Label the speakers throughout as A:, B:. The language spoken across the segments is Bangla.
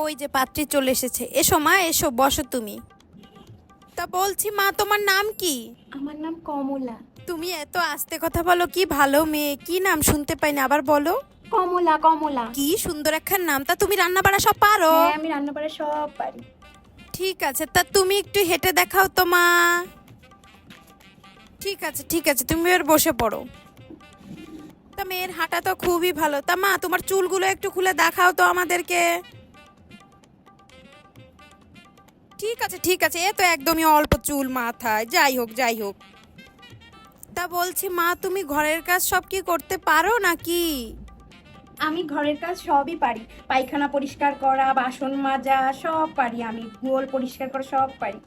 A: ওই যে পাত্রী চলে এসেছে। এসো মা, এসো, বসো তুমি। তা বলছি মা, তোমার নাম কি?
B: আমার নাম কমলা।
A: তুমি এত আস্তে কথা বলো, কি ভালো মেয়ে। কি নাম শুনতে পাইনি, আবার বলো।
B: কমলা কমলা।
A: কি সুন্দর একখান নাম। তা তুমি রান্না বাড়া সব পারো?
B: হ্যাঁ, আমি রান্না বাড়া সব পারি।
A: ঠিক আছে, তা তুমি একটু হেঁটে দেখাও তো মা। ঠিক আছে ঠিক আছে, তুমি এবার বসে পড়ো। তা মেয়ের হাঁটা তো খুবই ভালো। তা মা, তোমার চুলগুলো একটু খুলে দেখাও তো আমাদেরকে। ঠিক আছে ঠিক আছে, এ তো একদমই অল্প চুল মাথায়। যাই হোক যাই হোক। তা বলছি মা, তুমি ঘরের কাজ সব কি করতে পারো নাকি?
B: আমি ঘরের কাজ সবই পারি। পায়খানা পরিষ্কার করা, বাসন মাজা সব পারি। আমি গোল পরিষ্কার করা সব পারি।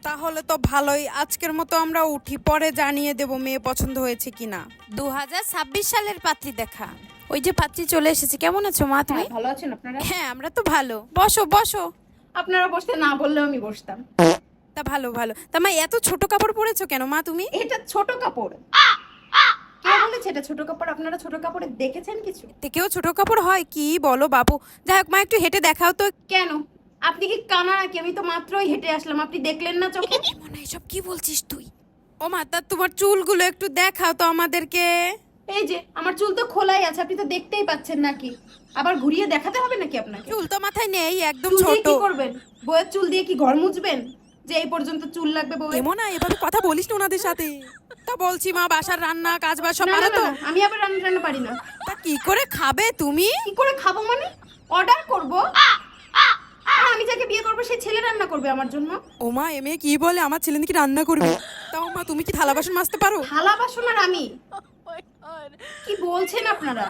A: তাহলে তো ভালোই। আজকের মতো আমরা উঠি, পরে জানিয়ে দেব মেয়ে পছন্দ হয়েছে কিনা। 2026 সালের পাত্রী দেখা। ওই যে পাত্রী চলে এসেছে। কেমন আছো মা তুমি?
B: ভালো আছেন আপনারা?
A: হ্যাঁ, আমরা তো ভালো। বসো বসো।
B: আপনারা বসতে না বললেও আমি বসতাম।
A: তা ভালো ভালো। তা মা, এত ছোট কাপড় পরেছো কেন মা তুমি?
B: এটা ছোট কাপড়। কে বলেছে এটা ছোট কাপড়? আপনারা ছোট কাপড়ে দেখেছেন কিছু?
A: থেকেও ছোট কাপড় হয়? কি বলো বাবু। যাই হোক মা, একটু হেঁটে দেখাও তো।
B: কেন? আপনি কি কানা নাকি? আমি তো মাত্রই হেঁটে আসলাম, আপনি দেখলেন না চোখে?
A: মনে এসব কি বলছিস তুই? ও মা, তা তোমার চুলগুলো একটু দেখাও তো আমাদেরকে।
B: এই যে আমার চুল তো খোলাই আছে, আপনি তো দেখতেই পাচ্ছেন নাকি? আবার ঘুরিয়ে দেখাতে হবে নাকি আপনাকে?
A: চুল তো মাথায় নেই, একদম
B: চুল দিয়ে
A: ছোট।
B: কি করবেন? বউয়ের চুল দিয়ে কি ঘর মুছবেন? যে এই পর্যন্ত চুল লাগবে বউয়ের?
A: এমন না, এভাবে কথা বলিস না ওনাদের সাথে। তা বলছি মা, বাসার রান্না কাজ বাজ সব
B: না,
A: পারো
B: না,
A: তো?
B: না, আমি আবার রান্না টান্না পারি না।
A: তা কি করে খাবে তুমি?
B: কি করে খাবো মানে? অর্ডার করব? আর আমি যাকে বিয়ে করবো সেই ছেলে রান্না করবে আমার জন্য।
A: ও মা, এ মেয়ে কি বলে, আমার ছেলে নাকি রান্না করবে? তাও মা, তুমি কি থালা বাসন মাজতে পারো?
B: থালা বাসন আর আমি? কি বলছেন আপনারা?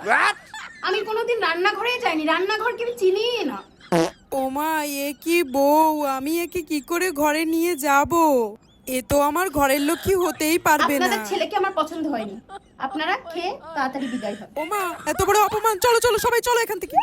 B: আমি কোনোদিন রান্নাঘরে যাইনি, রান্নাঘরকে আমি চিনিই না।
A: ও মা, এ কি বউ, আমি একে কি করে ঘরে নিয়ে যাব? এ তো আমার ঘরের লক্ষ্মী হতেই পারবে না।
B: আপনাদের ছেলেকে আমার পছন্দ হয়নি। আপনারা খেয়ে তাড়াতাড়ি বিদায় হন।
A: ও মা, এত বড় অপমান। চলো চলো সবাই, চলো এখান থেকে।